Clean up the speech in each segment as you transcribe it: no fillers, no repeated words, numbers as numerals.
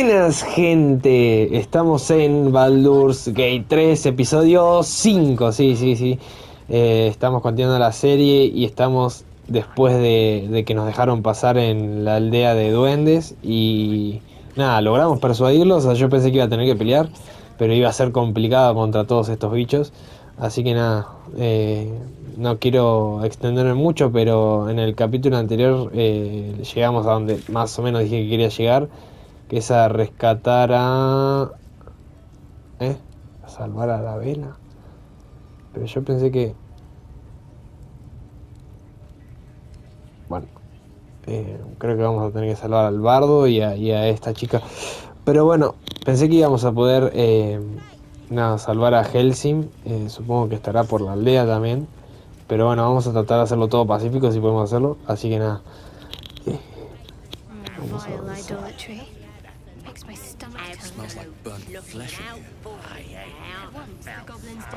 Buenas gente, estamos en Baldur's Gate 3, episodio 5, sí. Estamos continuando la serie y estamos después de que nos dejaron pasar en la aldea de duendes y nada, logramos persuadirlos. O sea, yo pensé que iba a tener que pelear, pero iba a ser complicado contra todos estos bichos. Así que nada, no quiero extenderme mucho, pero en el capítulo anterior llegamos a donde más o menos dije que quería llegar, que es a rescatar a... a salvar a la vela. Pero yo pensé que... Bueno, creo que vamos a tener que salvar al bardo y a esta chica. Pero bueno, pensé que íbamos a poder nada, salvar a Helsing. Supongo que estará por la aldea también. Pero bueno, vamos a tratar de hacerlo todo pacífico si podemos hacerlo. Así que nada. Vamos a avanzar.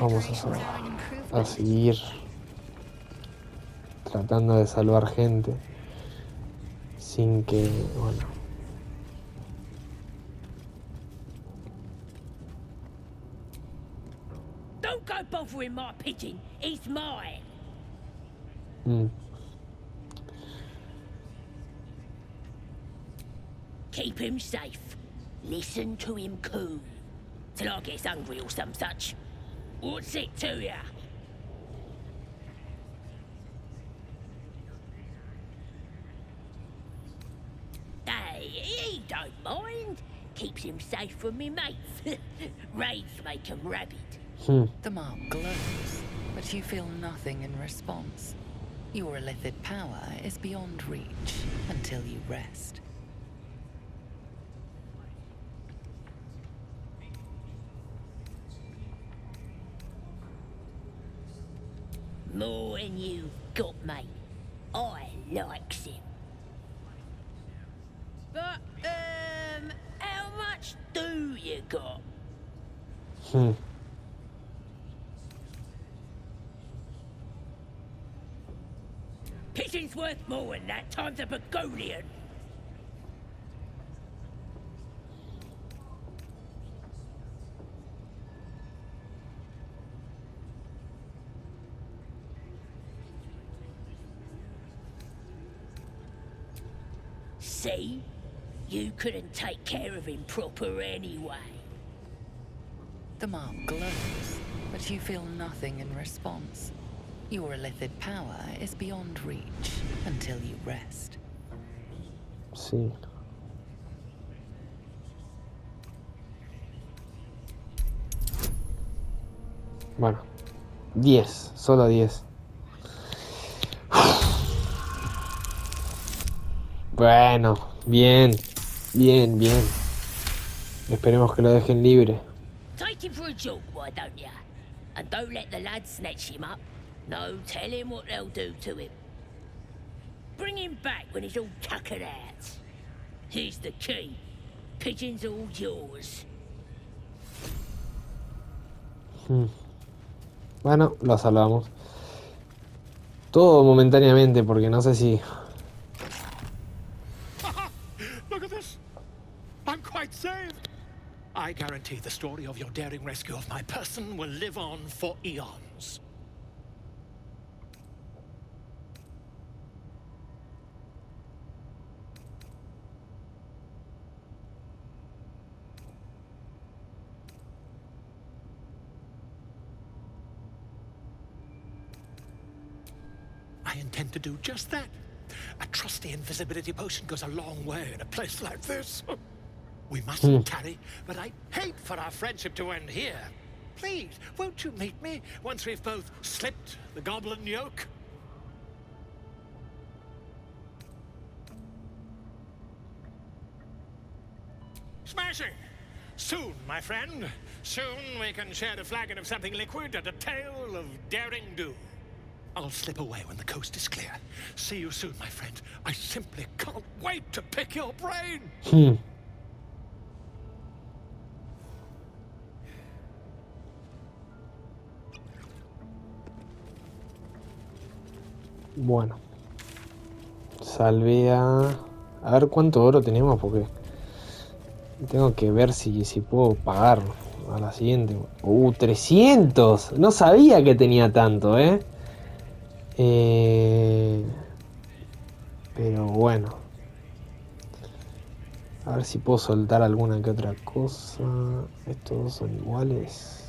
Vamos a seguir tratando de salvar gente sin que, bueno. Don't go bothering my pigeon. He's mine. Keep him safe. Listen to him coo. Till I get hungry or some such. What's it to ya? Hey, he don't mind. Keeps him safe from me mates. Raids make him rabid. The mark glows, but you feel nothing in response. Your illithid power is beyond reach until you rest. More than you've got, mate. I likes him. But, how much do you got? Pigeon's worth more than that times a begonian. See? You couldn't take care of him proper anyway. The mark glows, but you feel nothing in response. Your illithid power is beyond reach until you rest. Sí. Bueno, 10, solo 10. Bueno, bien. Esperemos que lo dejen libre. Take him for a joke, why don't ya? And don't let the lads snatch him up. No, tell him what they'll do to him. Bring him back when he's all tuckered out. Here's the key. Pigeon's all yours. Bueno, lo salvamos. Todo momentáneamente, porque no sé si... Look at this. I'm quite saved. I guarantee the story of your daring rescue of my person will live on for eons. I intend to do just that. A trusty invisibility potion goes a long way in a place like this. We mustn't tarry, but I'd hate for our friendship to end here. Please, won't you meet me once we've both slipped the goblin yoke? Smashing! Soon, my friend. Soon we can share a flagon of something liquid and a tale of daring do. I'll slip away when the coast is clear. See you soon, my friend. I simply can't wait to pick your brain. Bueno. Salvé a... A ver cuánto oro tenemos, porque... Tengo que ver si puedo pagar a la siguiente. 300. No sabía que tenía tanto, pero bueno. A ver si puedo soltar alguna que otra cosa. Estos dos son iguales.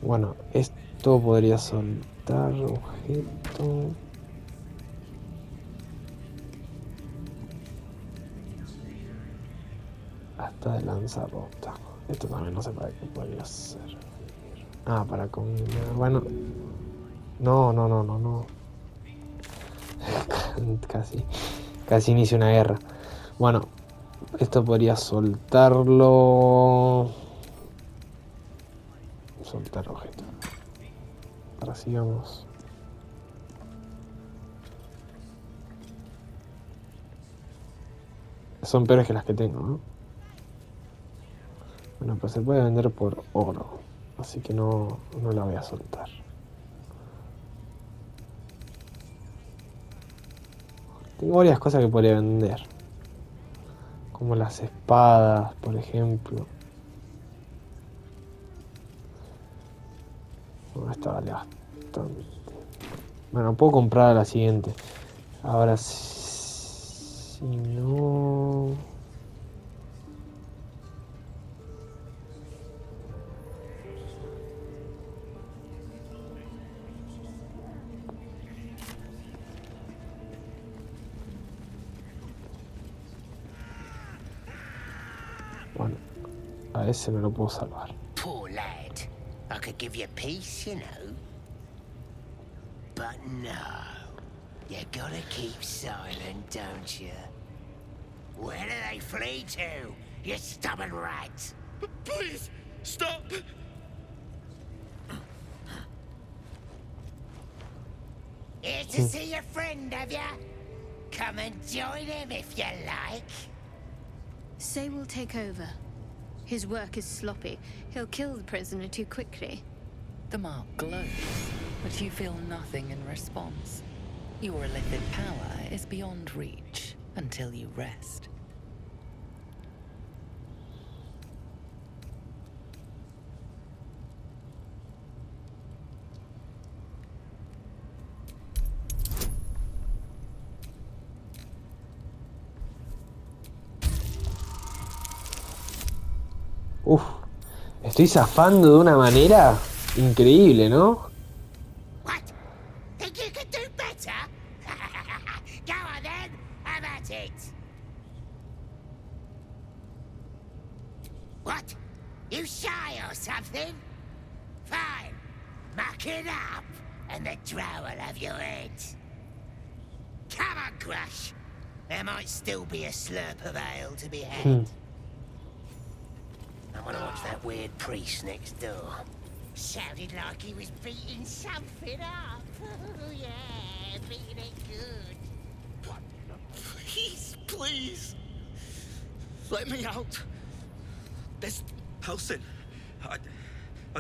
Bueno, esto podría soltar objeto. Hasta de lanzarrota. Esto también no sé para qué podría ser. Ah, para combinar. Bueno. No. Casi inicio una guerra. Bueno, esto podría soltarlo. Soltar objeto. Ahora sigamos. Son peores que las que tengo, ¿no? Bueno, pues se puede vender por oro. Así que no la voy a soltar. Tengo varias cosas que podría vender. Como las espadas, por ejemplo. Bueno, esta vale bastante. Bueno, puedo comprar a la siguiente. Ahora, si no... Bueno, a ese me lo puedo salvar. Poor lad. I could give you peace, you know. But no. You gotta keep silent, don't you? Where do they flee to, you stubborn rat? Please, stop! Here to see your friend, have ya? Come and join him if you like. Say we'll take over. His work is sloppy. He'll kill the prisoner too quickly. The mark glows, but you feel nothing in response. Your illicit power is beyond reach until you rest. Uf, estoy zafando de una manera increíble, ¿no? What? Think you could do better? Go on then, have at it. What? You shy or something? Fine. Muck it up, and the drow will have your head. Come on, Crush. There might still be a slurp of ale to be had. I want to watch that weird priest next door. Sounded like he was beating something up. Yeah, beating it good. What? Please. Let me out. There's Helsing. I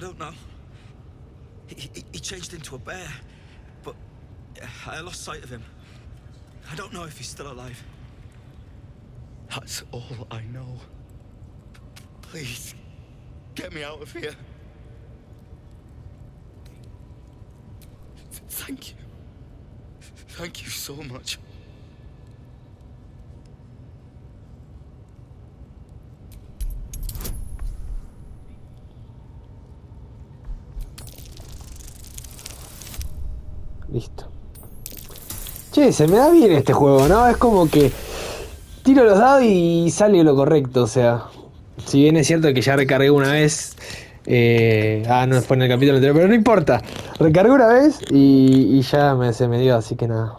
don't know. He changed into a bear, but I lost sight of him. I don't know if he's still alive. That's all I know. Please, get me out of here. Thank you. Thank you so much. Listo. Che, se me da bien este juego, ¿no? Es como que tiro los dados y sale lo correcto, o sea... Si bien es cierto que ya recargué una vez... no fue en el capítulo anterior, pero no importa. Recargué una vez y ya se me dio, así que nada.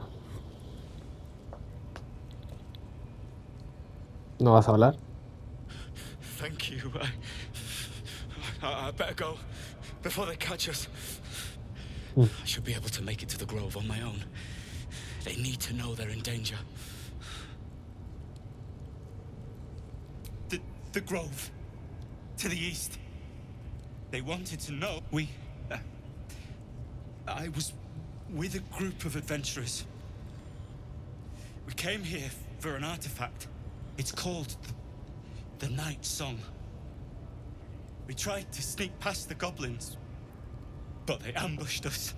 ¿No vas a hablar? Thank you. I better go before they catch us. I should be able to make it to the grove on my own. They need to know they're in danger. The grove. To the east. They wanted to know. I was with a group of adventurers. We came here for an artifact. It's called the Night Song. We tried to sneak past the goblins, but they ambushed us.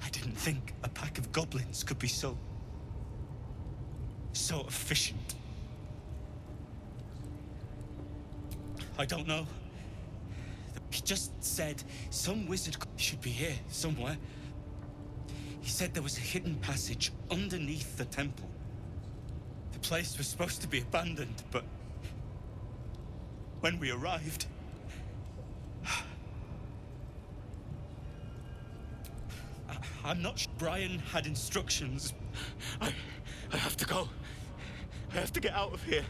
I didn't think a pack of goblins could be so efficient. I don't know. He just said some wizard should be here somewhere. He said there was a hidden passage underneath the temple. The place was supposed to be abandoned, but when we arrived, I'm not sure. Brian had instructions. I have to go. I have to get out of here.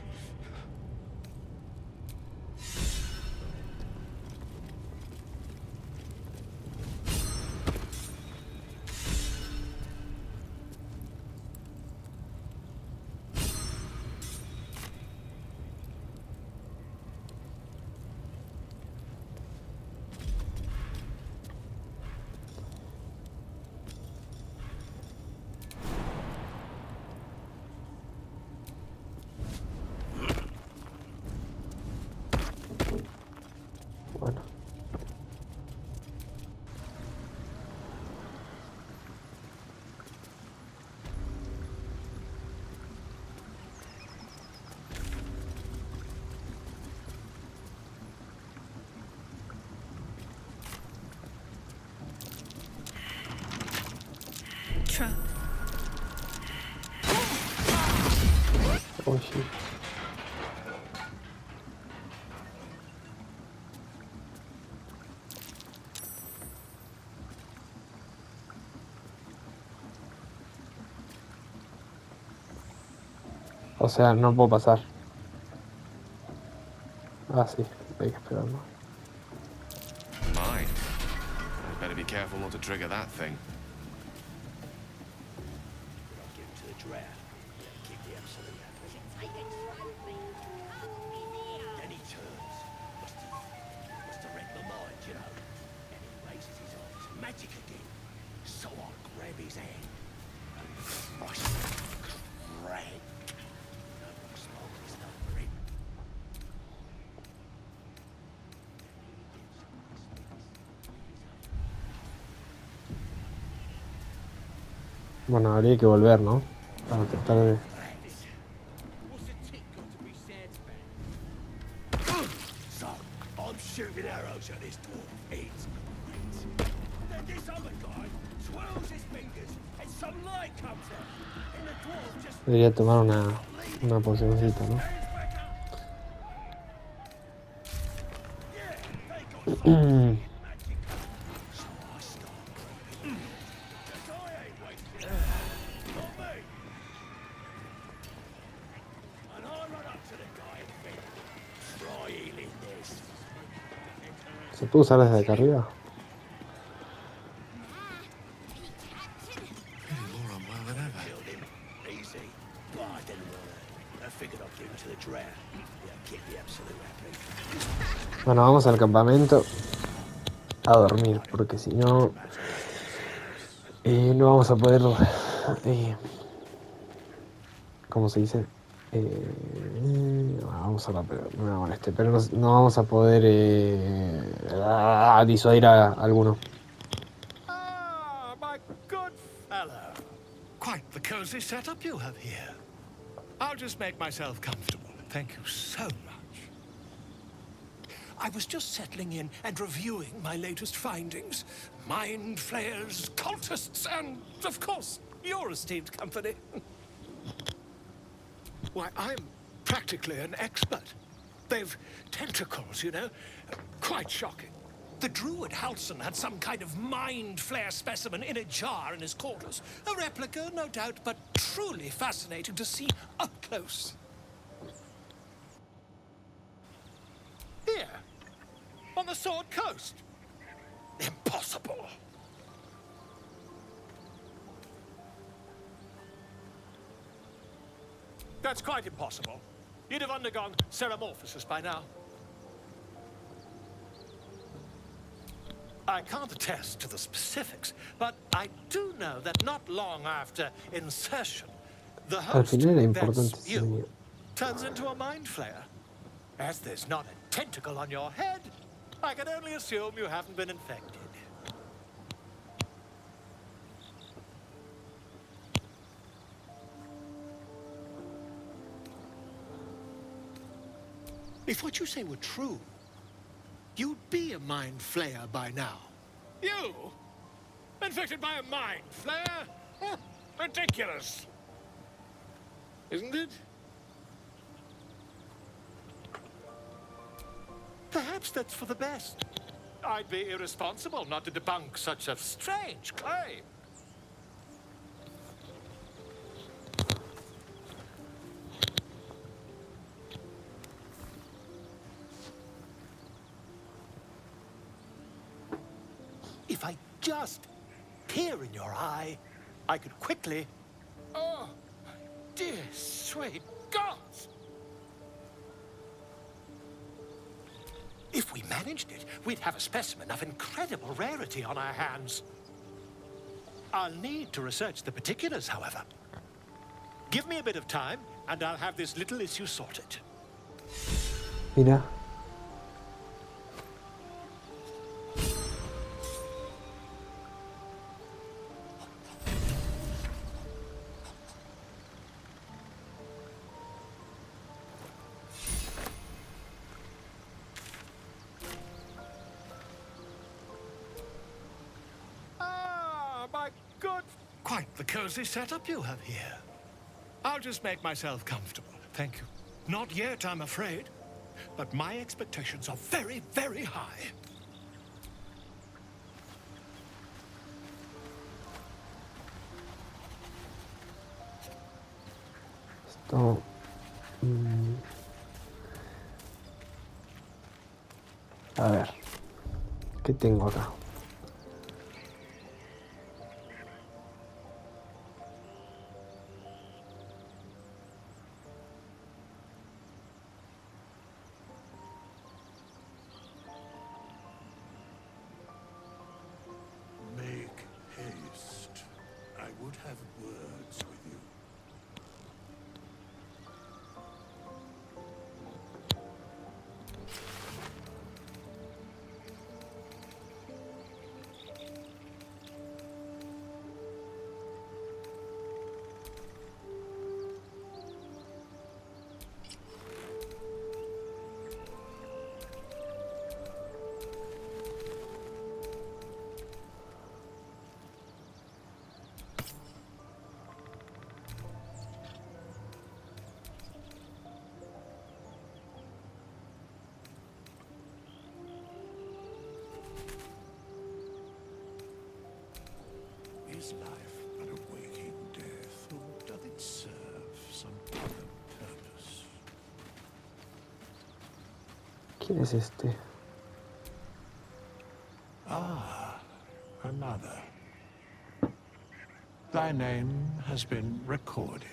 Bueno. Trap. Oh, shit. O sea, no puedo pasar. Ah, sí, hay que esperar, ¿no? Mine. I'd better be careful not to trigger that thing. Get to the draft. Keep the absolute happy. Then he turns. Must have read my mind, you know. And he raises his arms. Magic again. So I grab his hand. And Christ, crack. No more smoke, there's no grip. Bueno, habría que volver, ¿no? Para tratar de... What's a tick got to be Sam's back? So, I'm shooting arrows at this dwarf. It's great. Then this other guy swirls his fingers and some light comes out. And the dwarf just Debería tomar una pocioncita, ¿no? they got magic. So I start creeping. 'Cause I ain't waiting. Not me. And I run up to the guy and think, try healing this. ¿Se puede usar desde acá arriba? Really more unwell than ever. Killed him. Easy. But I didn't want to. I figured I'd give him to the draft. Yeah, keep the absolute happy. Bueno, vamos al campamento a dormir, porque si no, no vamos a poder, ¿cómo se dice? Vamos a la, no me moleste, pero no vamos a poder disuadir a alguno. Ah, my good fellow. Quite the cozy setup you have here. I'll just make myself comfortable. Thank you so much. I was just settling in and reviewing my latest findings. Mind flayers, cultists, and, of course, your esteemed company. Why, I'm practically an expert. They've tentacles, you know. Quite shocking. The druid Halson had some kind of mind flare specimen in a jar in his quarters. A replica, no doubt, but truly fascinating to see up close. Here, on the Sword Coast. Impossible. That's quite impossible. You'd have undergone ceramorphosis by now. I can't attest to the specifics, but I do know that not long after insertion, The Al host, final era importante that's ese you, señor. turns into a mind flayer. As there's not a tentacle on your head, I can only assume you haven't been infected. If what you say were true, you'd be a mind flayer by now. You? Infected by a mind flayer? Huh, ridiculous. Isn't it? Perhaps that's for the best. I'd be irresponsible not to debunk such a strange claim. If I just peer in your eye, I could quickly... Oh, dear sweet gods! If we managed it, we'd have a specimen of incredible rarity on our hands. I'll need to research the particulars, however. Give me a bit of time, and I'll have this little issue sorted. Mira. My good... Quite the cozy setup you have here. I'll just make myself comfortable, thank you. Not yet, I'm afraid. But my expectations are very, very high. Esto... A ver. ¿Qué tengo acá? Make haste. I would have words with you. Is life but a waking death, or doth it serve some other purpose? ¿Quién es este? Ah, another. Thy name has been recorded.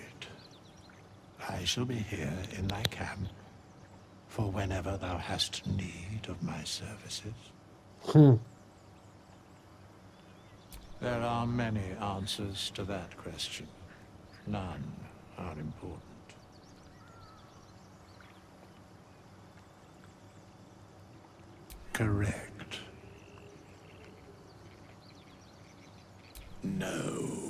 I shall be here in thy camp for whenever thou hast need of my services. There are many answers to that question. None are important. Correct. No.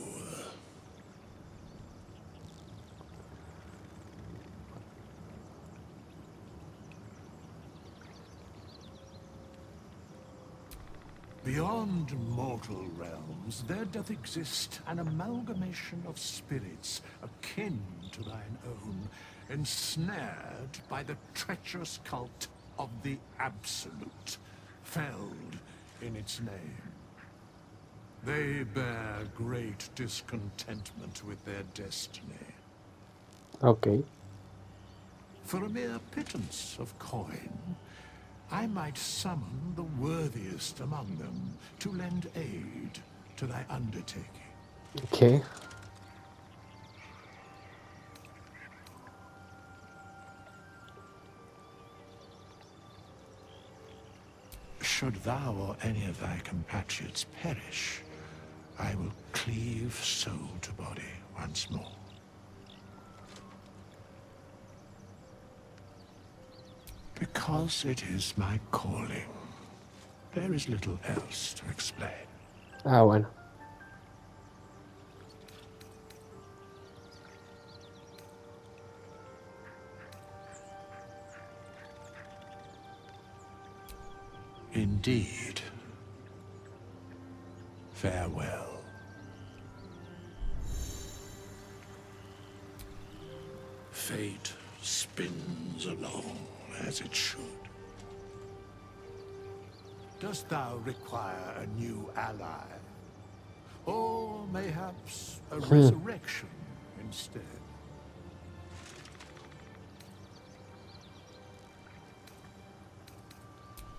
Beyond mortal realms, there doth exist an amalgamation of spirits akin to thine own, ensnared by the treacherous cult of the Absolute, felled in its name. They bear great discontentment with their destiny. Ok. For a mere pittance of coin, I might summon the worthiest among them to lend aid to thy undertaking. ¿Qué? Should thou or any of thy compatriots perish, I will cleave soul to body once more. Because it is my calling. There is little else to explain. Ah, bueno. Indeed. Farewell. Fate spins along as it should. Dost thou require a new ally? Or mayhaps a resurrection instead?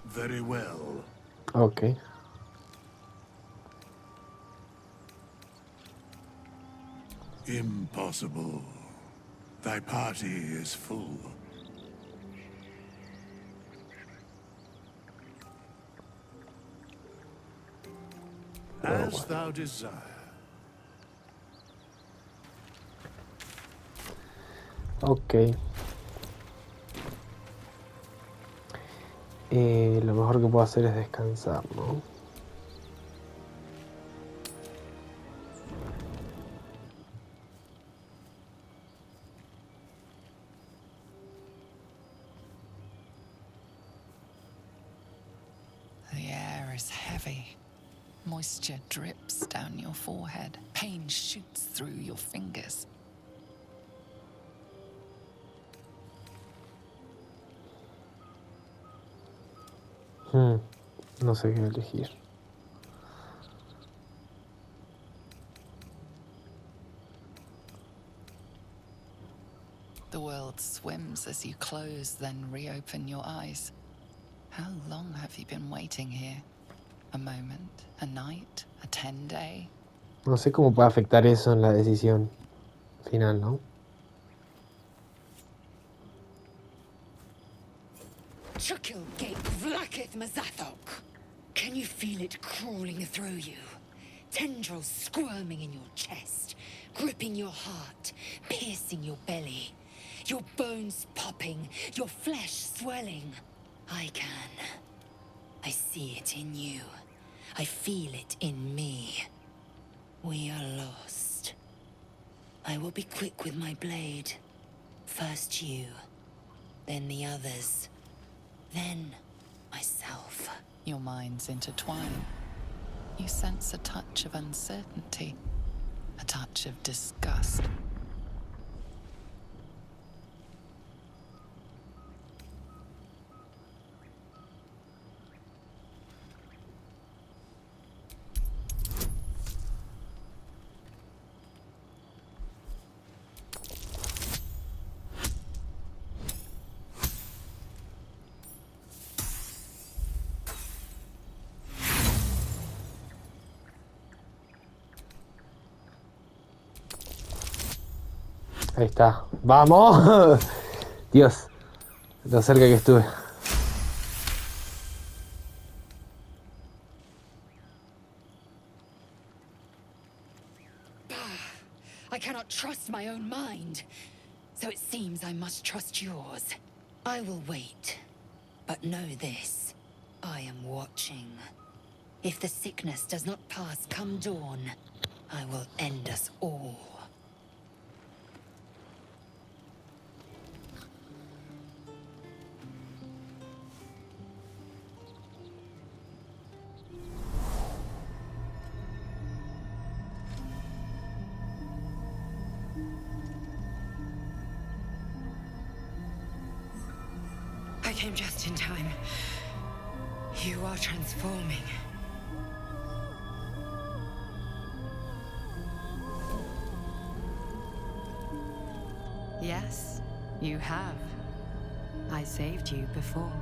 Very well. Ok. Impossible. Thy party is full. As thou desire. Ok. Lo mejor que puedo hacer es descansar, ¿no? The air is heavy. Moisture drips down your forehead. Pain shoots through your fingers. No sé qué elegir. The world swims as you close, then reopen your eyes. How long have you been waiting here? A moment, a night, a 10-day? No sé cómo puede afectar eso en la decisión final, ¿no? Chukil gate vlakith mazathok. Can you feel it crawling through you? Tendrils squirming in your chest, gripping your heart, piercing your belly. Your bones popping, your flesh swelling. I can. I see it in you. I feel it in me. We are lost. I will be quick with my blade. First you, then the others, then myself. Your minds intertwine. You sense a touch of uncertainty, a touch of disgust. Ahí está. ¡Vamos! Dios, lo cerca que estuve. I cannot trust my own mind. So it seems I must trust yours. I will wait. But know this. I am watching. If the sickness does not pass come dawn, I will end us all. I came just in time. You are transforming. Yes, you have. I saved you before.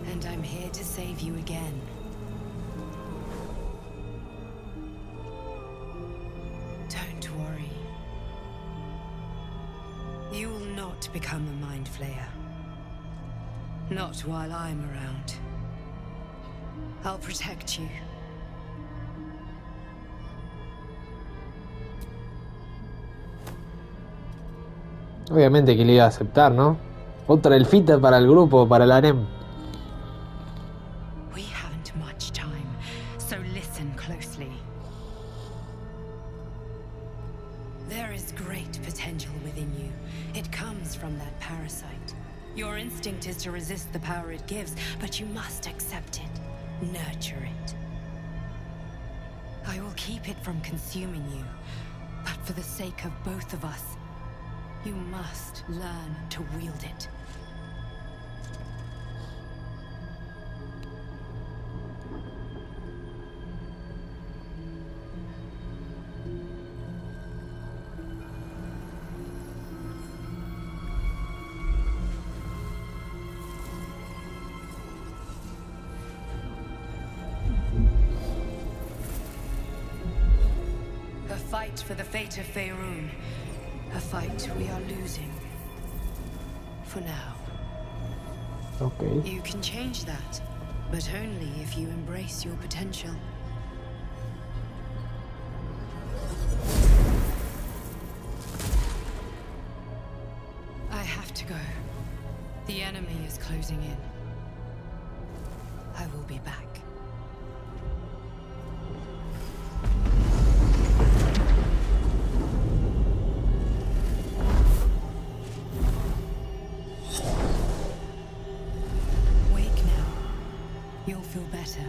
And I'm here to save you again. Don't worry. You will not become a mind flayer. Not while I'm around. I'll protect you. Obviamente que le iba a aceptar, ¿no? Otra elfita para el grupo, para el harem. We haven't much time, so listen closely. There is great potential within you. It comes from that parasite. Your instinct is to resist the power it gives, but you must accept it, nurture it. I will keep it from consuming you, but for the sake of both of us, you must learn to wield it. A fight for the fate of Faerun. A fight we are losing. For now. Okay. You can change that, but only if you embrace your potential. I have to go. The enemy is closing in. I will be back. You'll feel better.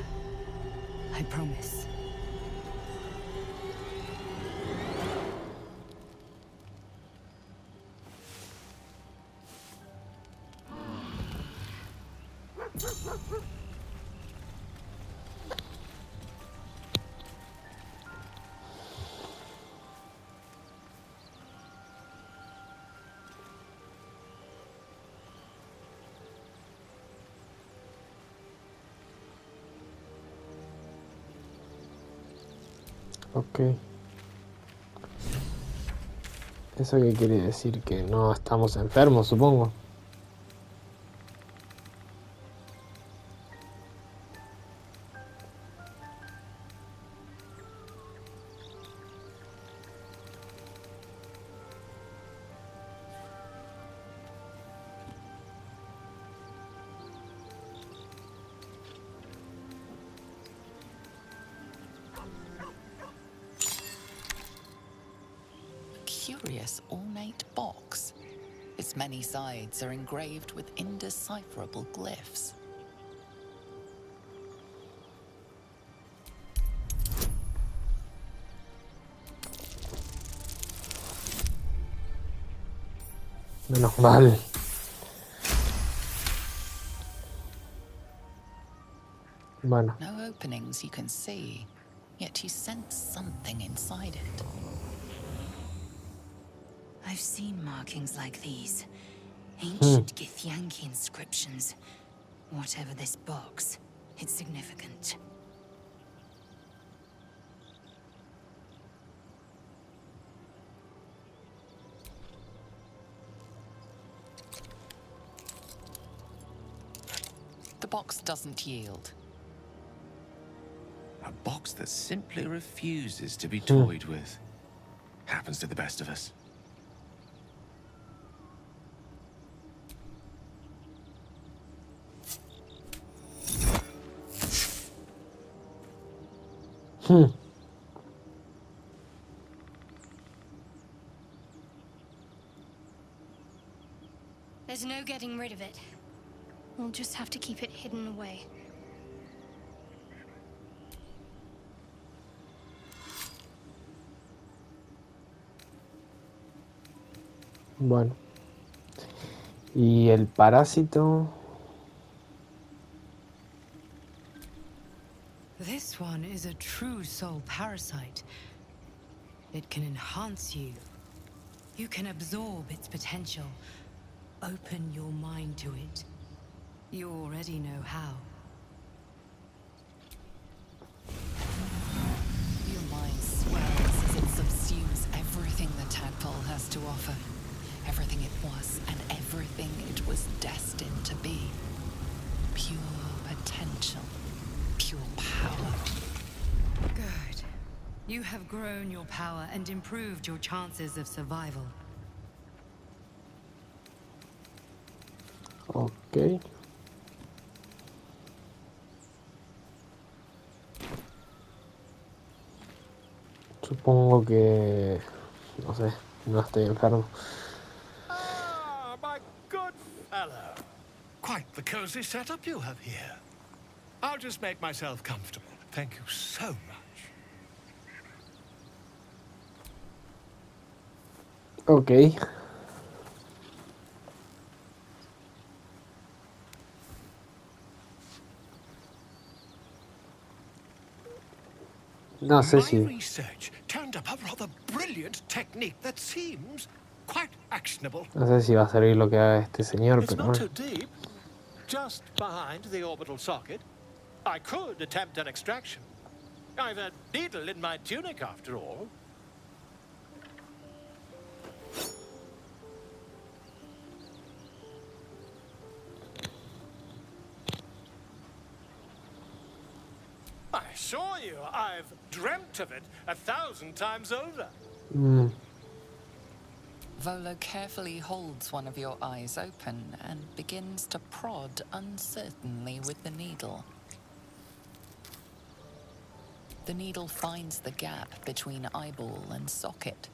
I promise. Ok. ¿Eso qué quiere decir? Que no estamos enfermos, supongo. Curious ornate box. Its many sides are engraved with indecipherable glyphs. Menos mal. Bueno. No openings you can see, yet you sense something inside it. I've seen markings like these. Ancient Githyanki inscriptions. Whatever this box, it's significant. The box doesn't yield. A box that simply refuses to be toyed with. Happens to the best of us. There's no getting rid of it. We'll just have to keep it hidden away. Bueno. Y el parásito. This one is a true soul parasite. It can enhance you. You can absorb its potential. Open your mind to it. You already know how. Your mind swells as it subsumes everything the tadpole has to offer. Everything it was and everything it was destined to be. Pure potential. Pure power. Good. You have grown your power and improved your chances of survival. Ok. Supongo que... no sé, no estoy enfermo. Ah, my good fellow. Quite the cozy setup you have here. I'll just make myself comfortable. Thank you so much. Ok. No sé My si... research turned up a rather brilliant technique that seems quite actionable. No sé si va a servir lo que haga este señor, It's pero not bueno. too deep. Just behind the orbital socket. I could attempt an extraction. I've a needle in my tunic, after all. I assure you, I've dreamt of it 1,000 times over. Volo carefully holds one of your eyes open and begins to prod uncertainly with the needle. The needle finds the gap between eyeball and socket.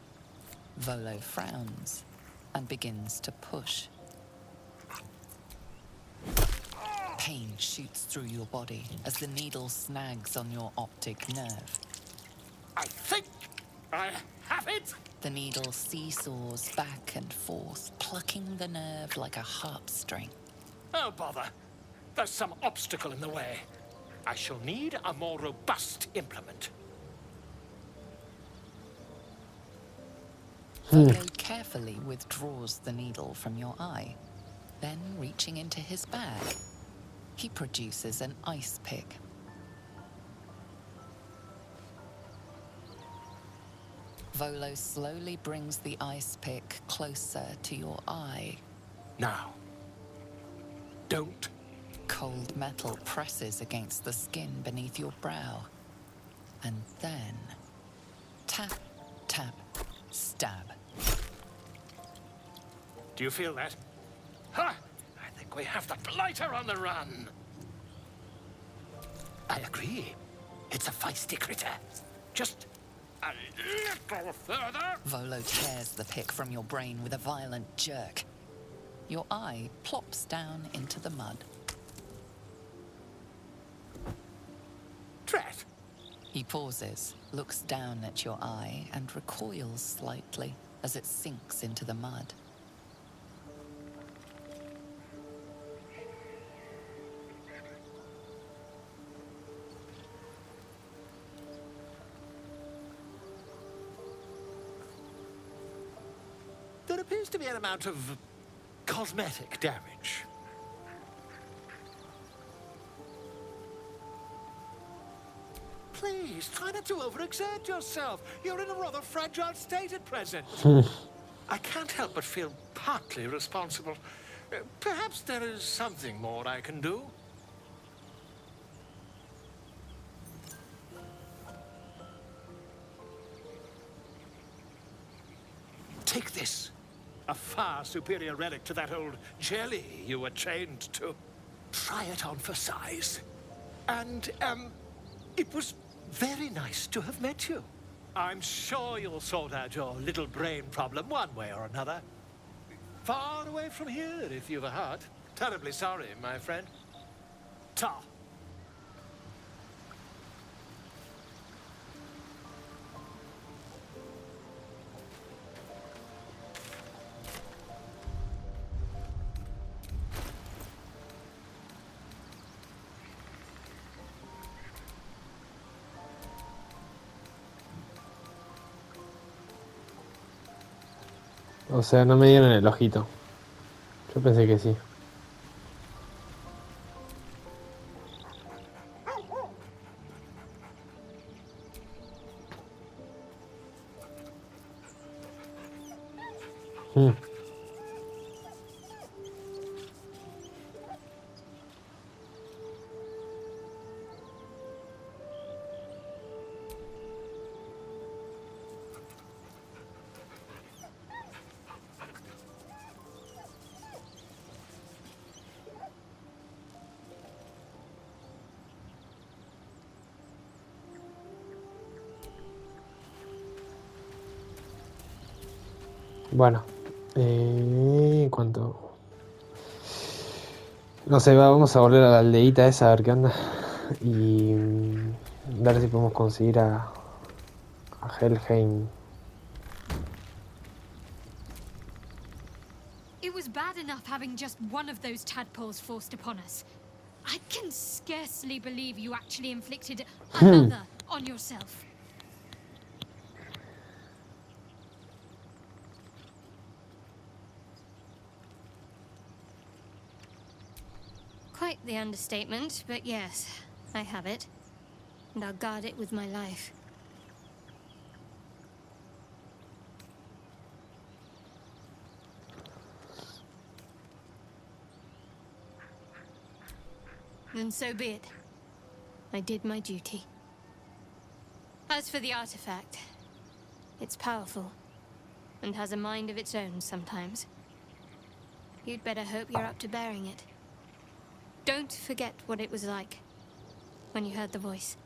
Volo frowns and begins to push. Pain shoots through your body as the needle snags on your optic nerve. I think I have it! The needle seesaws back and forth, plucking the nerve like a harp string. Oh, bother. There's some obstacle in the way. I shall need a more robust implement. Volo carefully withdraws the needle from your eye. Then, reaching into his bag, he produces an ice pick. Volo slowly brings the ice pick closer to your eye. Now, don't. Cold metal presses against the skin beneath your brow. And then, tap, tap, stab. Do you feel that? Ha! I think we have the blighter on the run. I agree. It's a feisty critter. Just a little further. Volo tears the pick from your brain with a violent jerk. Your eye plops down into the mud. Drat. He pauses, looks down at your eye, and recoils slightly as it sinks into the mud. There appears to be an amount of cosmetic damage. Please, try not to overexert yourself. You're in a rather fragile state at present. I can't help but feel partly responsible. Perhaps there is something more I can do. Take this. A far superior relic to that old jelly you were chained to. Try it on for size. And, it was very nice to have met you. I'm sure you'll sort out your little brain problem one way or another. Far away from here, if you've a heart. Terribly sorry, my friend. Ta. O sea, no me dieron el ojito. Yo pensé que sí. Bueno, ¿cuánto? No sé, vamos a volver a la aldeíta esa a ver qué onda. Y ver si podemos conseguir a Helheim. It was bad enough having just one of those tadpoles forced upon us. I can scarcely believe you actually inflicted another on yourself. Quite the understatement, but yes, I have it. And I'll guard it with my life. Then so be it. I did my duty. As for the artifact, it's powerful, and has a mind of its own sometimes. You'd better hope you're up to bearing it. Don't forget what it was like when you heard the voice.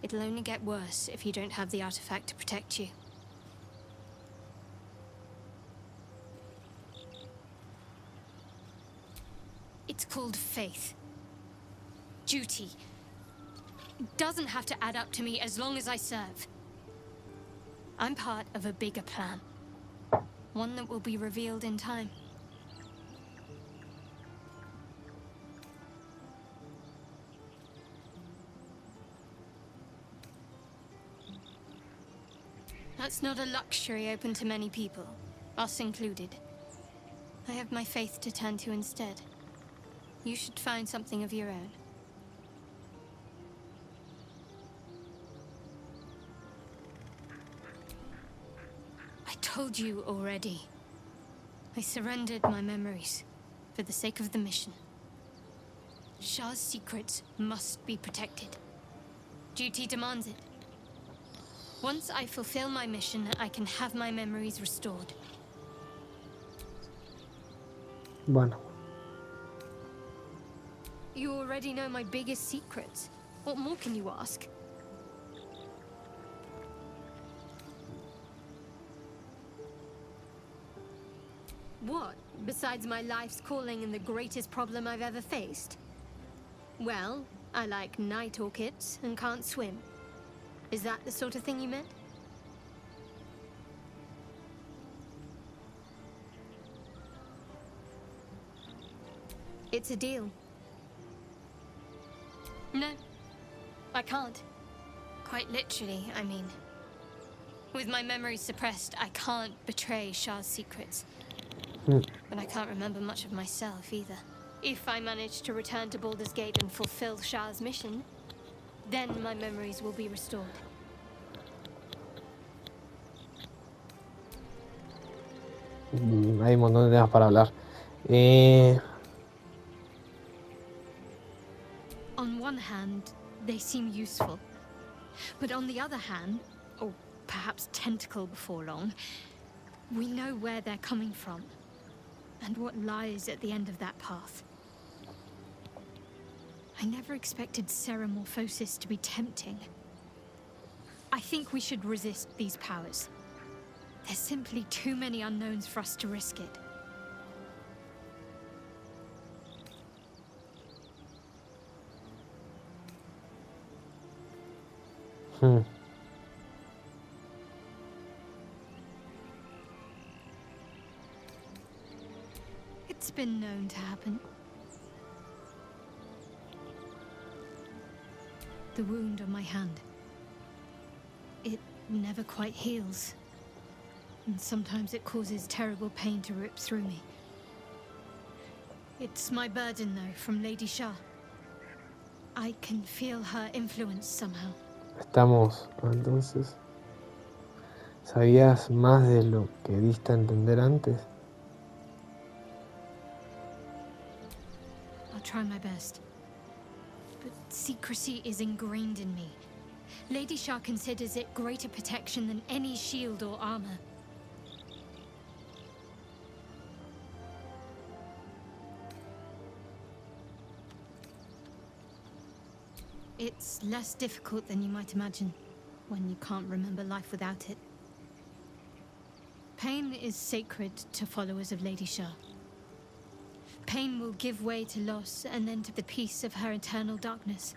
It'll only get worse if you don't have the artifact to protect you. It's called faith. Duty. It doesn't have to add up to me as long as I serve. I'm part of a bigger plan. One that will be revealed in time. That's not a luxury open to many people, us included. I have my faith to turn to instead. You should find something of your own. I told you already. I surrendered my memories for the sake of the mission. Shah's secrets must be protected. Duty demands it. Once I fulfill my mission, I can have my memories restored. Bueno. You already know my biggest secrets. What more can you ask? What, besides my life's calling and the greatest problem I've ever faced? Well, I like night orchids and can't swim. Is that the sort of thing you meant? It's a deal. No, I can't. Quite literally, I mean. With my memories suppressed, I can't betray Shah's secrets. But I can't remember much of myself either. If I manage to return to Baldur's Gate and fulfill Shah's mission, then my memories will be restored. Hay un montón de temas para hablar. On one hand, they seem useful. But on the other hand, or perhaps tentacle before long, we know where they're coming from. And what lies at the end of that path. I never expected Ceramorphosis to be tempting. I think we should resist these powers. There's simply too many unknowns for us to risk it. It's been known to happen. The wound on my hand. It never quite heals. And sometimes it causes terrible pain to rip through me. It's my burden, though, from Lady Shah. I can feel her influence somehow. Estamos, entonces. ¿Sabías más de lo que diste a entender antes? I'll try my best. But secrecy is ingrained in me. Lady Shah considers it greater protection than any shield or armor. It's less difficult than you might imagine when you can't remember life without it. Pain is sacred to followers of Lady Shah. Pain will give way to loss and then to the peace of her eternal darkness.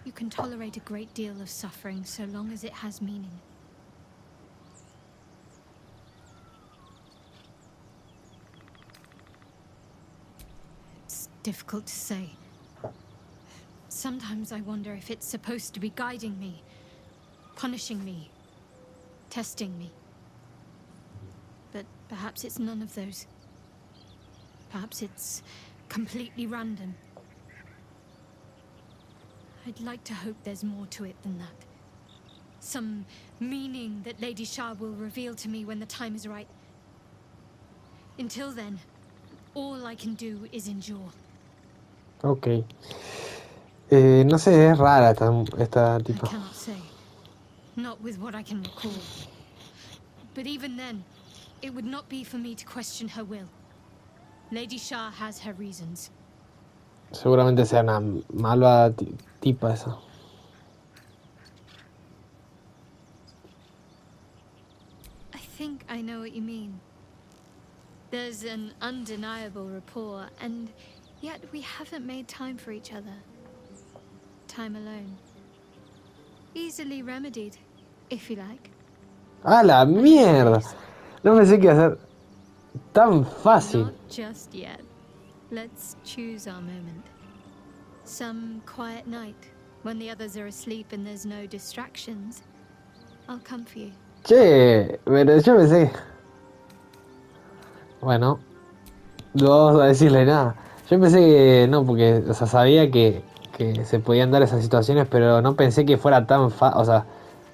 You can tolerate a great deal of suffering so long as it has meaning. It's difficult to say. Sometimes I wonder if it's supposed to be guiding me, punishing me, testing me. But perhaps it's none of those. Perhaps it's completely random. I'd like to hope there's more to it than that. Some meaning that Lady Shah will reveal to me when the time is right. Until then, all I can do is endure. Ok. No sé, es rara esta I tipa. cannot say. Not with what I can recall. But even then, it would not be for me to question her will. Lady Shah has her reasons. Seguramente sea una malvada tipa esa. I think I know what you mean. There's an undeniable rapport, and yet we haven't made time for each other. Time alone. Easily remedied, if you like. ¡Ah, la mierda! No pensé que iba a ser tan fácil. Not just yet. Let's choose our moment. Some quiet night, when the others are asleep and there's no distractions, I'll come for you. Che, pero yo pensé... Bueno, no vamos a decirle nada. Yo pensé que no, porque o sea, sabía que se podían dar esas situaciones, pero no pensé que fuera tan fácil, o sea,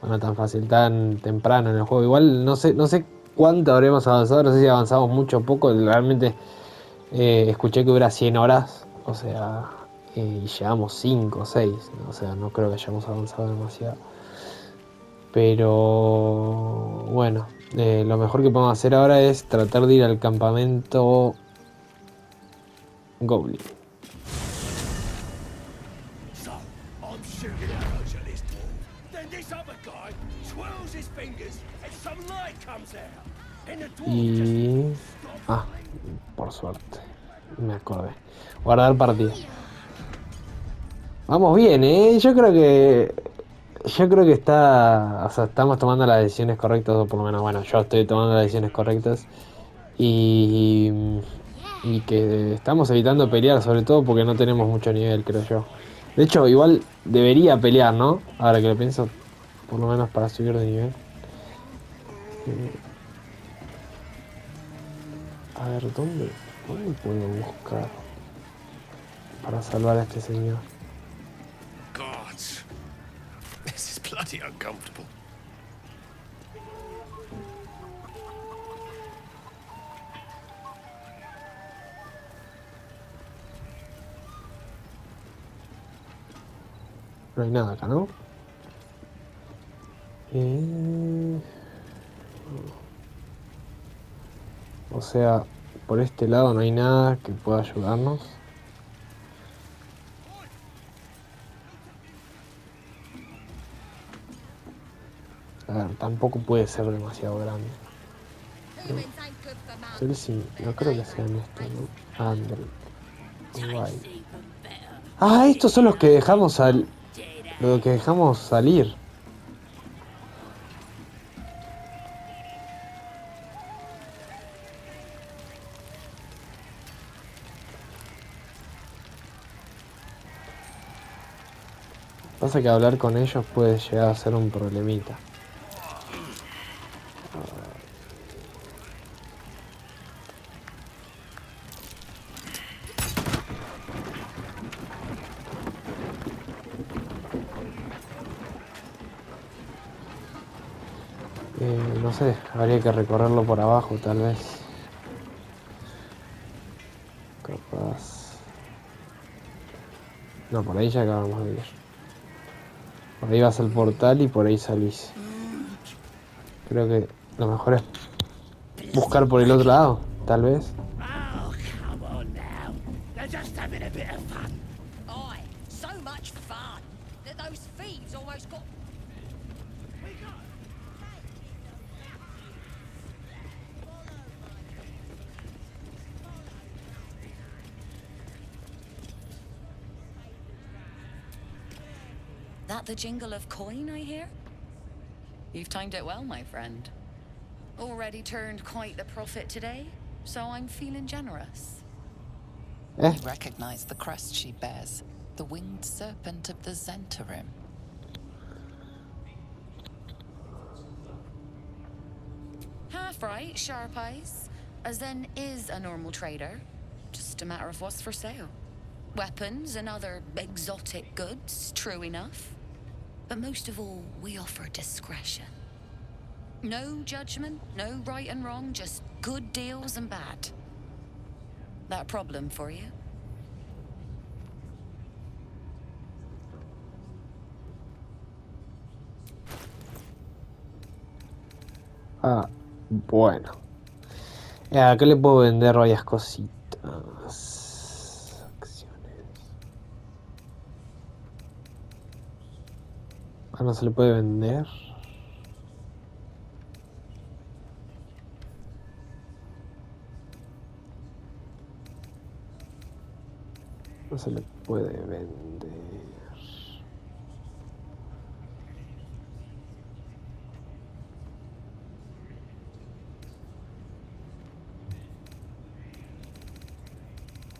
bueno, tan fácil, tan temprano en el juego. Igual no sé cuánto habremos avanzado, no sé si avanzamos mucho o poco. Realmente escuché que hubiera 100 horas, o sea, y llevamos 5 o 6, o sea, no creo que hayamos avanzado demasiado. Pero bueno, lo mejor que podemos hacer ahora es tratar de ir al campamento Goblin. So, I'm shooting arrows at this dwarf. Then this other guy swirls his fingers and some light comes out. And the dwarf just Y... Ah, por suerte, me acordé. Guardar partida. Vamos bien, Yo creo que está... O sea, estamos tomando las decisiones correctas, o por lo menos, bueno, yo estoy tomando las decisiones correctas. Y que estamos evitando pelear, sobre todo porque no tenemos mucho nivel, creo yo. De hecho, igual debería pelear, ¿no? Ahora que lo pienso, por lo menos para subir de nivel. A ver, ¿dónde puedo buscar para salvar a este señor? Gods, this is bloody uncomfortable. No hay nada acá, ¿no? O sea, por este lado no hay nada que pueda ayudarnos. A ver, tampoco puede ser demasiado grande. No, sí, no creo que sean estos, ¿no? Android. White. Ah, estos son los que dejamos salir. Pasa que hablar con ellos puede llegar a ser un problemita. No sé, habría que recorrerlo por abajo tal vez. Capaz. No, por ahí ya acabamos de ir. Por ahí vas al portal y por ahí salís. Creo que lo mejor es buscar por el otro lado, tal vez. Oh, come on now. They're just having a bit of fun. Aye, so much fun that those thieves almost got... That the jingle of coin I hear? You've timed it well, my friend. Already turned quite the profit today, so I'm feeling generous. You recognize the crest she bears, the winged serpent of the Zentarim. Half right, sharp eyes. A Zen is a normal trader. Just a matter of what's for sale. Weapons and other exotic goods, true enough. But most of all, we offer discretion. No judgment, no right and wrong, just good deals and bad. That a problem for you? Ah, bueno. Acá le puedo vender varias cositas. Acciones. Ah, no se le puede vender. No se le puede vender.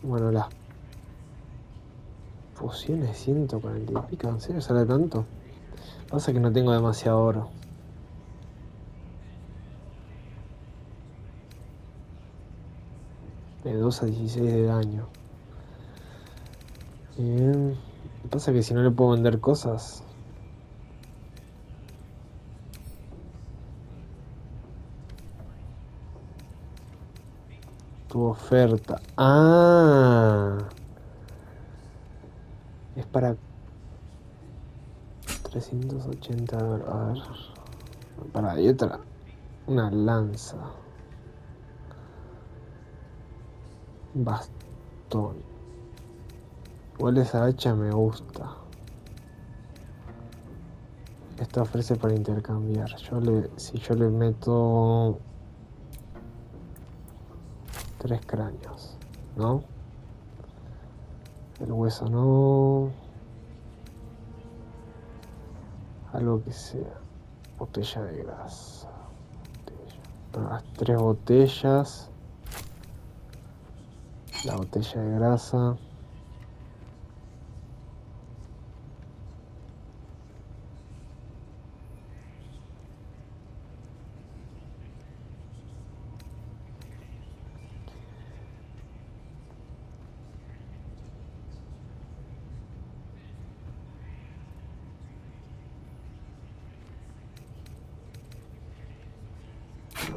Bueno, las pociones 140 y pico, ¿en serio sale tanto? Pasa que no tengo demasiado oro. De 2 a 16 de daño. Bien. Pasa que si no le puedo vender cosas. Tu oferta. Ah. Es para 380. A ver. Para, hay otra. Una lanza. Bastón. Igual esa hacha me gusta. Esta ofrece para intercambiar. Si yo le meto 3 cráneos, ¿no? El hueso no. Algo que sea. Botella de grasa. Las 3 botellas. La botella de grasa.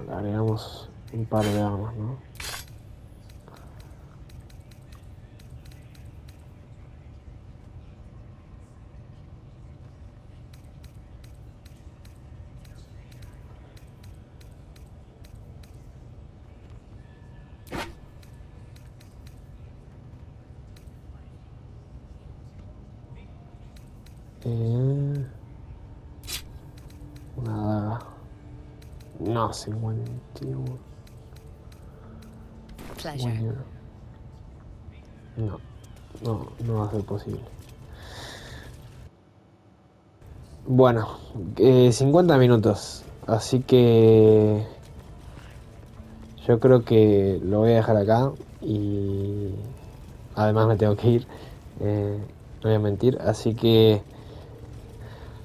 Le agregamos un par de armas, ¿no? Una daga. No, 51. Pleasure. No va a ser posible. Bueno, 50 minutos. Así que yo creo que lo voy a dejar acá. Y además me tengo que ir. No voy a mentir. Así que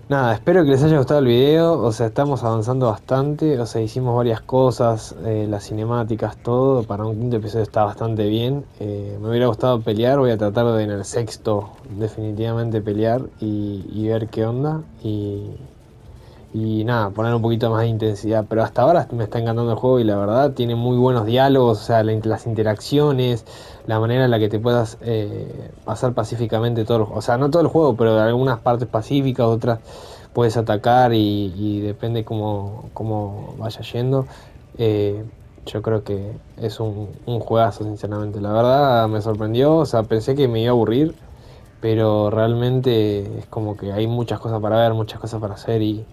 nada, espero que les haya gustado el video. O sea, estamos avanzando bastante. O sea, hicimos varias cosas, las cinemáticas, todo. Para un quinto episodio está bastante bien. Me hubiera gustado pelear. Voy a tratar de en el sexto definitivamente pelear y ver qué onda. Y nada, poner un poquito más de intensidad. Pero hasta ahora me está encantando el juego y la verdad tiene muy buenos diálogos. O sea, las interacciones, la manera en la que te puedas pasar pacíficamente todo el juego. O sea, no todo el juego, pero de algunas partes pacíficas, otras puedes atacar y depende cómo vaya yendo. Yo creo que es un juegazo, sinceramente. La verdad me sorprendió. O sea, pensé que me iba a aburrir, pero realmente es como que hay muchas cosas para ver, muchas cosas para hacer y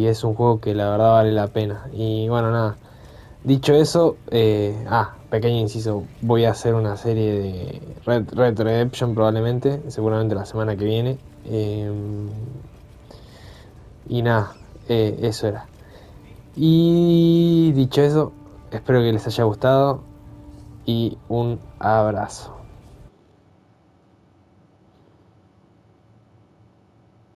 es un juego que la verdad vale la pena. Y bueno, nada, Dicho eso, pequeño inciso, voy a hacer una serie de Red Redemption probablemente, seguramente la semana que viene. Y nada, eso era. Y dicho eso, espero que les haya gustado y un abrazo.